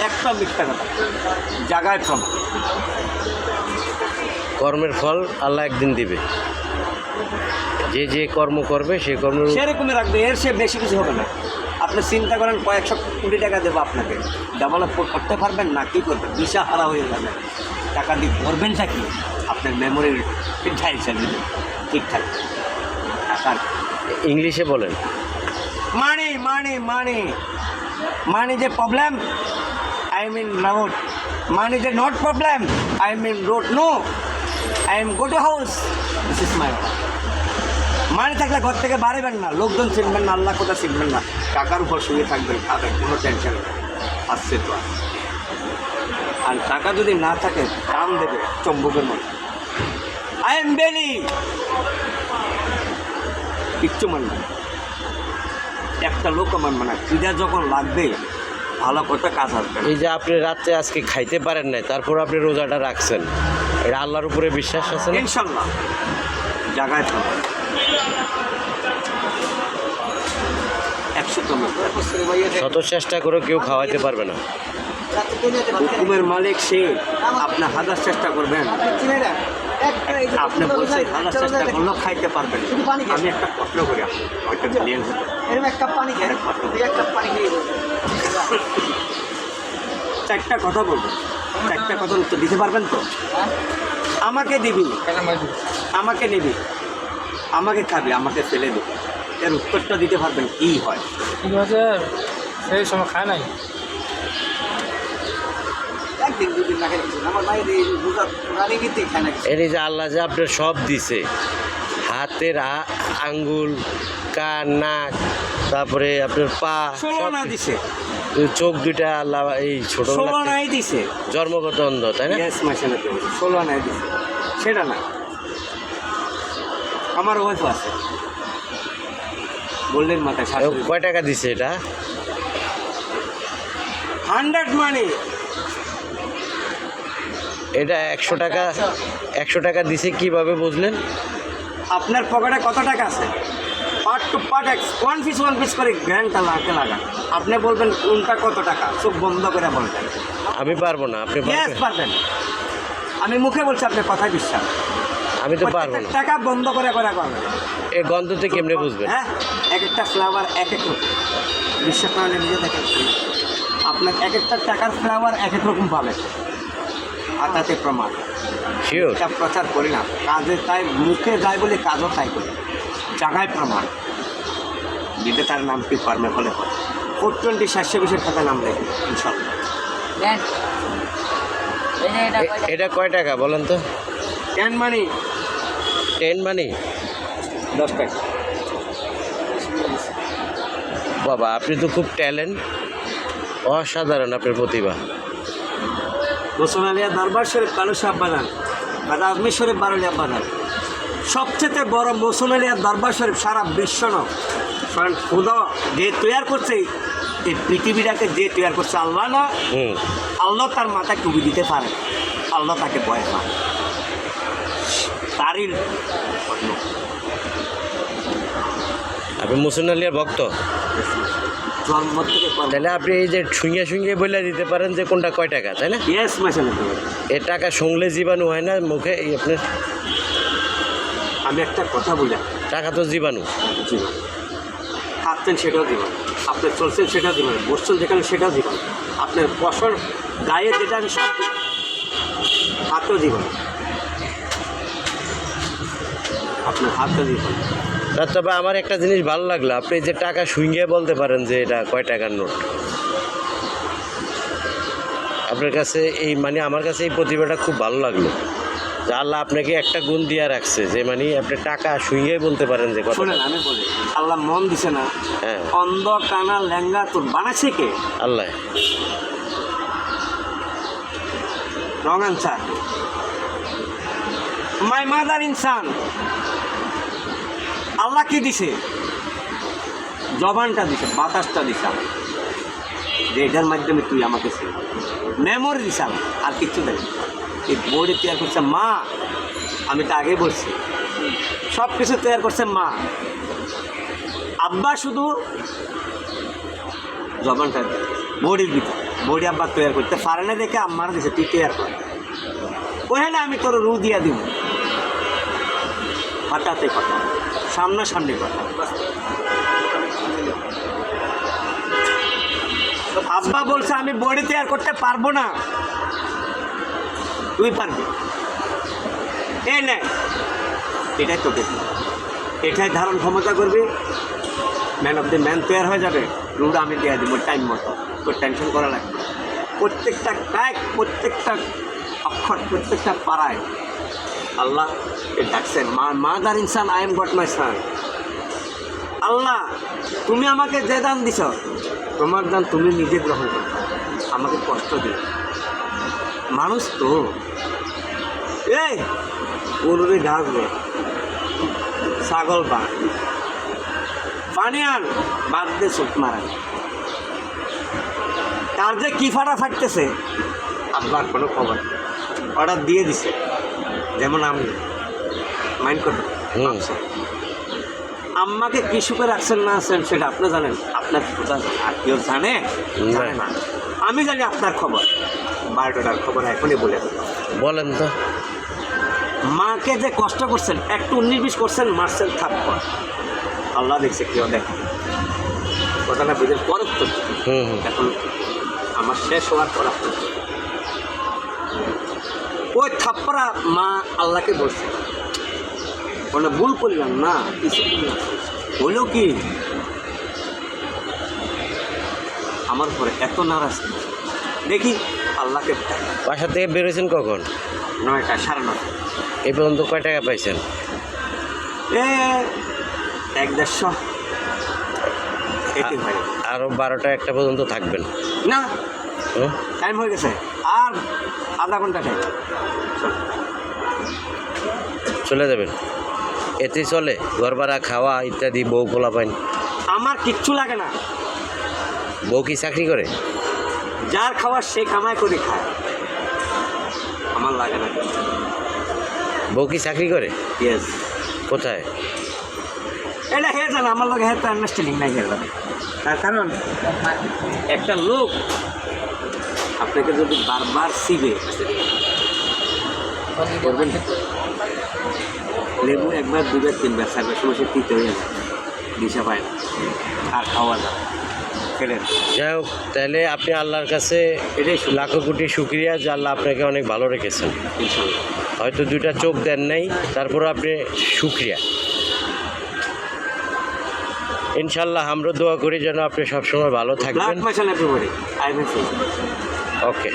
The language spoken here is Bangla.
একটা মিথ্যা কথা, জায়গায় প্রমাণ। কর্মের ফল আল্লাহ একদিন দিবে, যে যে কর্ম করবে সেই কর্ম সেরকমই রাখবে, এর সে বেশি কিছু হবে না। আপনি চিন্তা করেন কয়েকশো কোটি টাকা দেবো আপনাকে, ডেভেলপ করতে পারবেন না, কী করবেন? দিশা হারা হয়ে যাবে। টাকা দিয়ে করবেনটা কি? আপনার মেমোরির ঢাই চালিয়ে ঠিকঠাক টাকার ইংলিশে বলেন। মানি মানি মানি মানি যে problem, I mean road. Money যে not problem, I mean road. No, I am go to house, this is my. Money থাকলে ঘর থেকে বাড়িবেন না, লোকজন চিনবেন না, আল্লাহ কোথা চিনবেন না, টাকার উপর শুয়ে থাকবেন, খাবেন, কোনো টেনশন আসছে তো। আর টাকা যদি না থাকে টান দেবে চম্বকের মতো। আই এম বেলি, কিচ্ছু মানবে না, একটা লোক মানবে না। খিদা যখন লাগবে ভালো করতে কাজ আসবে। এই যে আপনি রাত্রে আজকে খাইতে পারেন নাই, তারপর আপনি রোজাটা রাখছেন, এটা আল্লাহর উপরে বিশ্বাস আছে না? ইনশাল্লাহ জায়গায় থাকবে 100তম। শত চেষ্টা করে কেউ খাওয়াইতে পারবে না। হুকুমের মালিক সে, আপনি হাজার চেষ্টা করবেন, আপনি বলছেন হাজার চেষ্টা করলেও খাইতে পারবেন। আমি একটা প্রশ্ন করি, হয়তো জানিয়ে চারটা কথা বলবো, চারটা কথার উত্তর দিতে পারবেন তো? আমাকে দিবি, আমাকে নিবি, আমাকে খাবি, আমাকে ফেলে দিবি, এর উত্তরটা দিতে পারবেন কী হয়? ঠিক আছে, সেই সময় খায় নাই। একদিন দুদিন না খেয়ে কিছু না, আমার বাইরে রানি গীতেই খায় না। এর এই যে আল্লাহ যে আপনার সব দিছে, হাতের আঙ্গুল, কান, নাক, তারপরে আপনার পা, 16 না দিছে, চোখ দুইটা আল্লাহ এই ছোট 16 নাই দিছে, জন্মগত অন্ধ, তাই না? 16 নাই দিছে, সেটা না। আমার ওয়াইফ আছে, বললেন মাথায় শাশুড়ি। কয় টাকা দিছে এটা? 100 মানি। এটা 100 টাকা, 100 টাকা দিছে কিভাবে বুঝলেন? আপনার পকেটে কত টাকা আছে? Part two part one piece করে গ্র্যান্ডটা লাগতে লাগা। আপনি বলবেন কোনটা কত টাকা, চোখ বন্ধ করে বলবেন। আমি পারবো না, আপনি পারবেন? পারবেন। আমি মুখে বলছি, আপনার কথায় বিশ্বাস। আমি তো পারবো না। টাকা বন্ধ করে করবেন। এই গন্ধতে কেমনে বুঝবেন? হ্যাঁ, এক একটা ফ্লেভার এক এক রকম। বিশ্বাস না হলে নিজে দেখেন, আপনার এক একটা টাকার ফ্লেভার এক এক রকম পাবে। আর তাতে প্রমাণ। শিওর? এটা প্রচার করি না, কাজে তাই মুখে যায় বলে কাজও তাই করি, জায়গায় প্রমাণ দিতে। তার নাম কি ফার্মে ফলে 420 720 খাতা নাম দেয় ইনশাল্লাহ। এটা কয় টাকা বলেন তো? 10 মানি, 10 মানি 10 টাকা। বাবা, আপনি তো খুব ট্যালেন্ট, অসাধারণ আপনার প্রতিভা। মুসলমানিয়া দরবার শরীফ কালুসাহ বানান, বাদা আজমির শরীফ বারুলিয়া বানান। সবচেয়ে বড় মুসলমানিয়া দরবার শরীফ সারা বিশ্ব নয়, কারণ খুদা যে তৈরি করছে এই পৃথিবীটাকে, যে তৈরি করছে আল্লাহ না। আল্লাহ তার মাথায় টুপি দিতে পারে, আল্লাহ তাকে ভয় পায়, তারই আপনি মুসলিম আলিয়ার ভক্ত? জন্ম থেকে তাহলে আপনি এই যে শুঙ্গে শুঙ্গে বলে দিতে পারেন যে কোনটা কয় টাকা, তাই না? ইয়েস মাসাল্লাহ। এ টাকা শুংলে জীবাণু হয় না মুখে? এই আপনার আমি একটা কথা বলি, টাকা তো জীবাণু। জীবন খাচ্ছেন সেটাও জীবন, আপনি চলছেন সেটাও জীবন, বসছেন যেখানে সেটাও জীবন, আপনার বসর গায়ে যেটা আমি সব হাতও জীবন, আপনার হাতও জীবন। তবে আমার একটা জিনিস ভালো লাগলো, আপনি যে টাকা শুঙ্গে বলতে পারেন যে এটা কয় টাকার নোট। আপনার কাছে এই মানে আমার কাছে এই প্রতিভাটা খুব ভালো লাগলো, যে আল্লাহ আপনাকে একটা গুণ দিয়া রাখছে, যে মানে আপনি টাকা শুঙ্গে বলতে পারেন যে কথা। শোনেন, আমি বলি, আল্লাহ মন দিছে না? হ্যাঁ। অন্ধ কানা ল্যাঙ্গা তোর বানাচ্ছে কে? আল্লাহ। Wrong answer. মাই মাদার ইনসান। আল্লাহ কি দিছে? জবানটা দিছে, বাতাসটা দিছে, যে এটার মাধ্যমে তুই আমাকে মেমোরি দিছে, আর কিচ্ছু দেয়। এই বোর্ডে তৈরি করছে মা, আমি তো আগেই বলছি, সব কিছু তৈরি করছে মা। আব্বা শুধু জবানটা বোর্ডের ভিতরে। বডি আব্বা তৈরি করতে পারে না দেখে আমার দিছে তুই তৈরি কর ওখানে আমি তোর রু দিয়া দিব হঠাৎ কথা সামনাসামনি কথা আব্বা বলছে আমি বডি তৈরি করতে পারবো না তুই পারবি এই নে এটাই তোকে এটাই ধারণ ক্ষমতা করবি ম্যান অফ দ্য ম্যান তৈরি হয়ে যাবে রুড আমি দিয়ে দিব টাইম মতো তোর টেনশন করা লাগবে প্রত্যেকটা কাজ প্রত্যেকটা অক্ষর প্রত্যেকটা পাড়ায় আল্লাহ ডাকছেন মাদার ইনসান আই এম গট মাই সান আল্লাহ তুমি আমাকে যে দান দিছ তোমার দান তুমি নিজে গ্রহণ করো আমাকে কষ্ট দিও মানুষ তো এই গরুরে ঘাস দে ছাগল পানি আন বাদ দে চোখ মারা তার যে কি ফাটা ফাটতেছে আব্বার কোনো খবর অর্ডার দিয়ে দিছে যেমন আমি মাইন্ড করবেন আম্মাকে কি সুখে রাখছেন না আছেন সেটা আপনি জানেন আপনার কোথায় আর কেউ জানে না আমি জানি আপনার খবর 12টার খবর এখনই বলে বলেন তো মাকে যে কষ্ট করছেন একটু 19-20 করছেন মারছেন থাপ্পড় আল্লাহ দেখছে কেউ দেখে কথাটা বুঝের পর তো এখন আমার শেষ হওয়ার পর আপনার ওই থাপ্পড়া মা আল্লাহকে বলছে কোনো ভুল করলাম না কিছু হলেও কি আমার পরে এত নারাজ দেখি আল্লাহকে বাসা থেকে বেরোয়েছেন কখন 9টা 9:30 এই পর্যন্ত কয় টাকা পাইছেন 150 এটি ভাই আরও 12টা 1টা পর্যন্ত থাকবেন না হুম? টাইম হয়ে গেছে আর আধা ঘন্টা টাইম চলে যাবেন এতে চলে ঘর ভাড়া খাওয়া ইত্যাদি বউ পোলা পাইন আমার কিচ্ছু লাগে না বউ কি চাকরি করে যার খাওয়ার সে কামাই করে খায় আমার লাগে না বউ কি চাকরি করে ইয়েস কোথায় এটা হয়ে জানো আমার লোক হ্যাঁ আন্ডারস্ট্যান্ডিং নাই গেল তার কারণ একটা লোক আপনাকে যদি বারবার সিবে করবেন লেবু একবার 2বার 3বার 4বার সমস্যা তিতে হয়ে যায় দিশা পায় না আর খাওয়া যায় খেলেন যাই হোক তাহলে আপনি আল্লাহর কাছে এটাই লাখো কোটি শুক্রিয়া যে আল্লাহ আপনাকে অনেক ভালো রেখেছেন ইনশাল্লাহ হয়তো 2টা চোখ দেন নাই তারপরে আপনি শুক্রিয়া ইনশাল্লাহ আমরা দোয়া করি যেন আপনি সবসময় ভালো থাকবেন blood mission everybody I will say okay